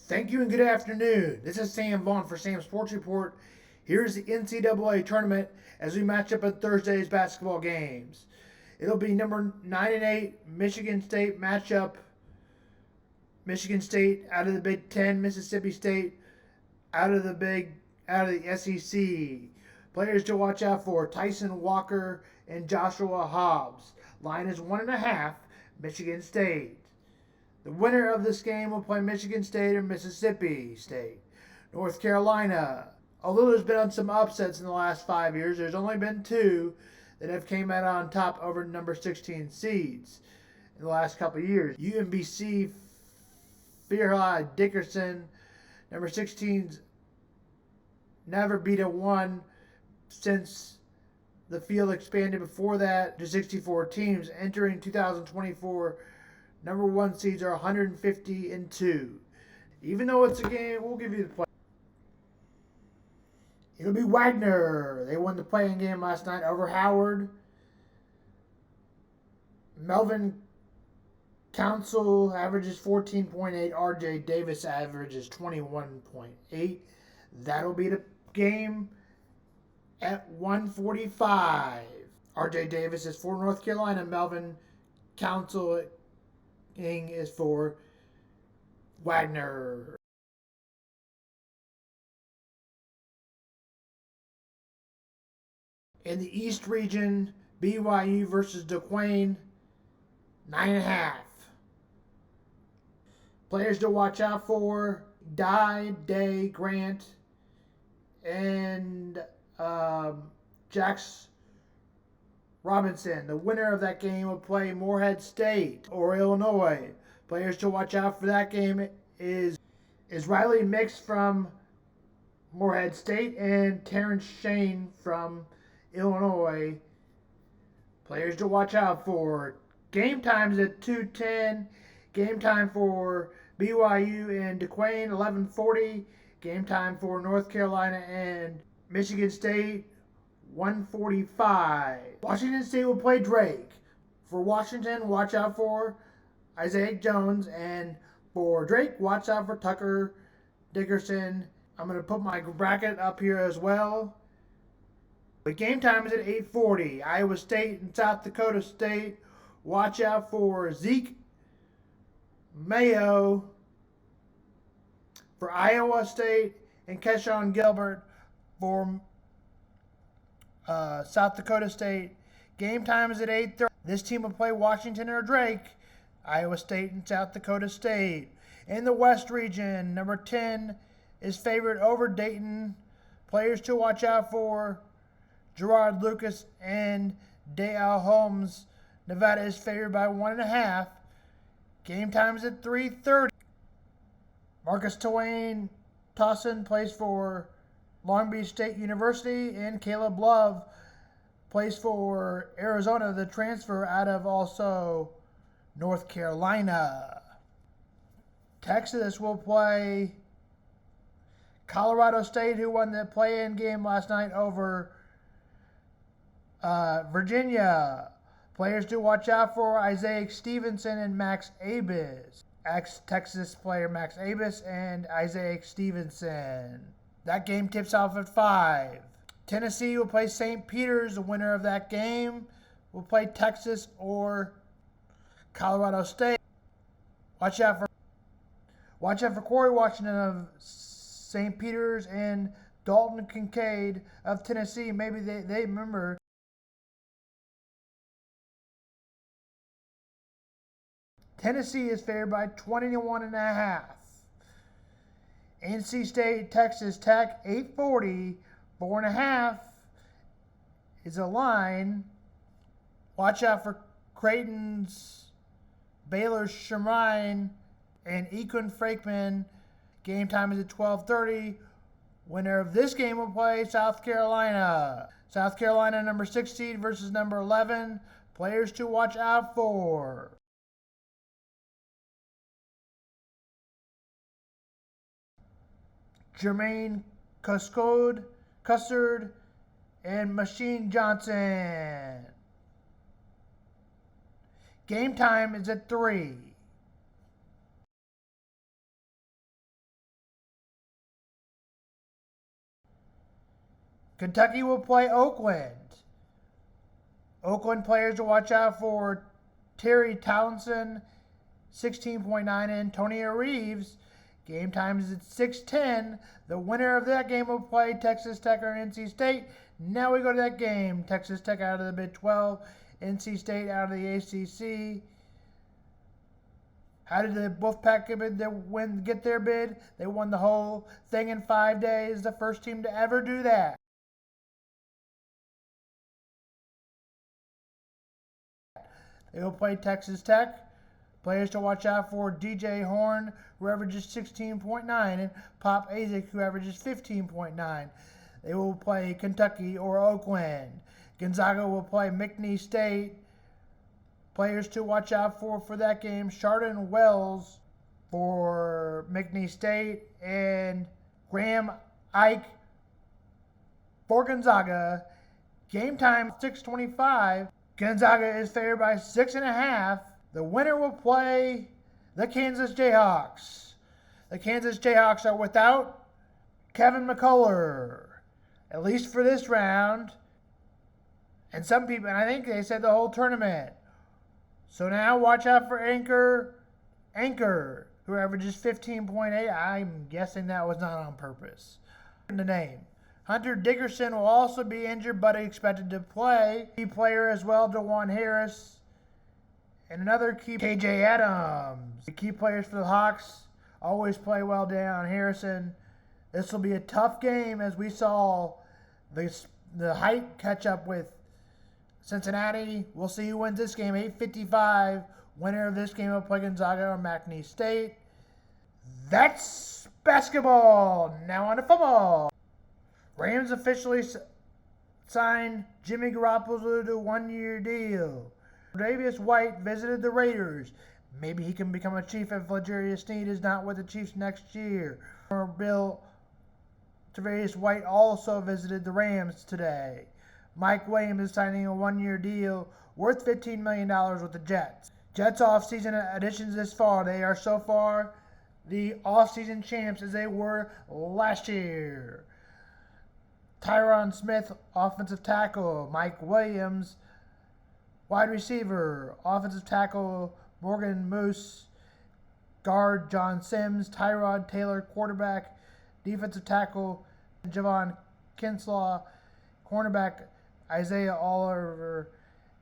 Thank you and good afternoon. This is Sam Vaughn for Sam Sports Report. Here's the NCAA tournament as we match up in Thursday's basketball games. It'll be number 9 and 8 Michigan State matchup. Michigan State out of the Big Ten, Mississippi State out of the SEC. Players to watch out for: Tyson Walker and Joshua Hobbs. Line is 1.5, Michigan State. The winner of this game will play Michigan State or Mississippi State. North Carolina. Although there's been some upsets in the last 5 years, there's only been two that have came out on top over number 16 seeds in the last couple of years. UMBC, Fairleigh Dickinson, number 16's never beat a one since the field expanded before that to 64 teams. Entering 2024, number one seeds are 150-2. Even though it's a game, we'll give you the play. It'll be Wagner. They won the play-in game last night over Howard. Melvin Council averages 14.8. R.J. Davis averages 21.8. That'll be the game at 1:45. R.J. Davis is for North Carolina. Melvin Council is for Wagner. In the East region, BYU versus Duquesne, 9.5. Players to watch out for: Day, Grant, and Jax Robinson. The winner of that game will play Morehead State or Illinois. Players to watch out for that game is Riley Mix from Morehead State and Terrence Shane from Illinois. Players to watch out for: game times at 2:10. Game time for BYU and Duquesne, 11:40. Game time for North Carolina and Michigan State, 1:45. Washington State will play Drake. For Washington, watch out for Isaiah Jones, and for Drake, watch out for Tucker Dickerson. I'm going to put my bracket up here as well. But game time is at 8:40. Iowa State and South Dakota State. Watch out for Zeke Mayo for Iowa State and Keshawn Gilbert for South Dakota State. Game time is at 8:30. This team will play Washington or Drake, Iowa State and South Dakota State. In the West region, number 10 is favored over Dayton. Players to watch out for: Gerard Lucas and Dale Holmes. Nevada is favored by 1.5. Game time is at 3:30. Marcus Twain Tossin plays for Long Beach State University, and Caleb Love plays for Arizona, the transfer out of also North Carolina. Texas will play Colorado State, who won the play-in game last night over Virginia. Players to watch out for: Isaiah Stevenson and Max Abis. Ex-Texas player Max Abis and Isaiah Stevenson. That game tips off at 5. Tennessee will play St. Peter's. The winner of that game will play Texas or Colorado State. Watch out for Corey Washington of St. Peter's and Dalton Kincaid of Tennessee. Maybe they remember. Tennessee is favored by 21.5. NC State, Texas Tech, 8:40. 4.5 is a line. Watch out for Creighton's Baylor Shrine and Ekun Frankman. Game time is at 12:30. Winner of this game will play South Carolina. South Carolina, number 16 versus number 11. Players to watch out for: Jermaine Custard, and Machine Johnson. Game time is at 3. Kentucky will play Oakland. Oakland players to watch out for: Terry Townsend, 16.9, and Antonio Reeves. Game time is at 6:10. The winner of that game will play Texas Tech or NC State. Now we go to that game. Texas Tech out of the Big 12, NC State out of the ACC. How did the Wolfpack get their bid? They won the whole thing in 5 days. The first team to ever do that. They will play Texas Tech. Players to watch out for: DJ Horn, who averages 16.9, and Pop Azek, who averages 15.9. They will play Kentucky or Oakland. Gonzaga will play McNeese State. Players to watch out for that game: Chardon Wells for McNeese State and Graham Ike for Gonzaga. Game time 6:25. Gonzaga is favored by 6.5. The winner will play the Kansas Jayhawks. The Kansas Jayhawks are without Kevin McCullough, at least for this round. And some people, and I think they said the whole tournament. So now watch out for Anchor, who averages 15.8. I'm guessing that was not on purpose. The name. Hunter Dickerson will also be injured, but expected to play. Key player as well, DeJuan Harris. And another key, KJ Adams. The key players for the Hawks always play well down. Harrison. This will be a tough game, as we saw the height catch up with Cincinnati. We'll see who wins this game. 8:55. Winner of this game will play Gonzaga or McNeese State. That's basketball. Now on to football. Rams officially signed Jimmy Garoppolo to a one-year deal. Tre'Davious White visited the Raiders. Maybe he can become a Chief if L'Jarius Sneed is not with the Chiefs next year. Bill Tre'Davious White also visited the Rams today. Mike Williams is signing a one-year deal worth $15 million with the Jets. Jets off-season additions this fall. They are so far the off-season champs as they were last year. Tyron Smith, offensive tackle. Mike Williams, wide receiver. Offensive tackle Morgan Moose. Guard John Sims. Tyrod Taylor, quarterback. Defensive tackle Javon Kinslaw. Cornerback Isaiah Oliver.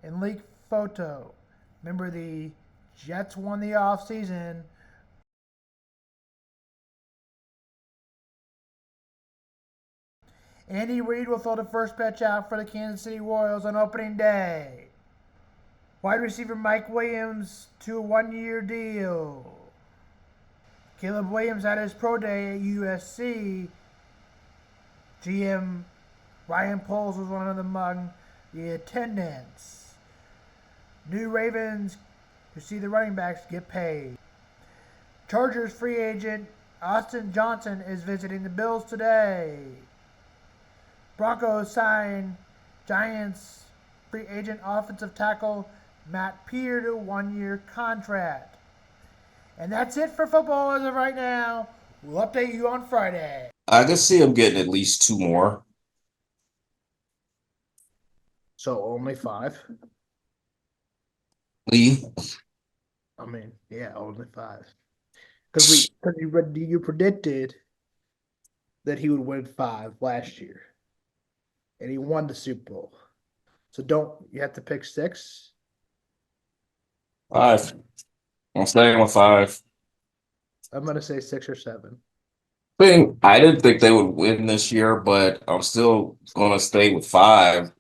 And Leak Photo. Remember, the Jets won the offseason. Andy Reid will throw the first pitch out for the Kansas City Royals on opening day. Wide receiver Mike Williams to a one-year deal. Caleb Williams had his pro day at USC. GM Ryan Poles was one of among the attendants. New Ravens, who see the running backs get paid. Chargers free agent Austin Johnson is visiting the Bills today. Broncos sign Giants free agent offensive tackle Matt Peter to a one-year contract. And that's it for football as of right now. We'll update you on Friday. I can see him getting at least 2 more. So only 5? Lee? I mean, yeah, only 5. Because you predicted that he would win 5 last year. And he won the Super Bowl. So you have to pick 6? 5. I'm staying with 5. I'm going to say 6 or 7. I didn't think they would win this year, but I'm still going to stay with 5.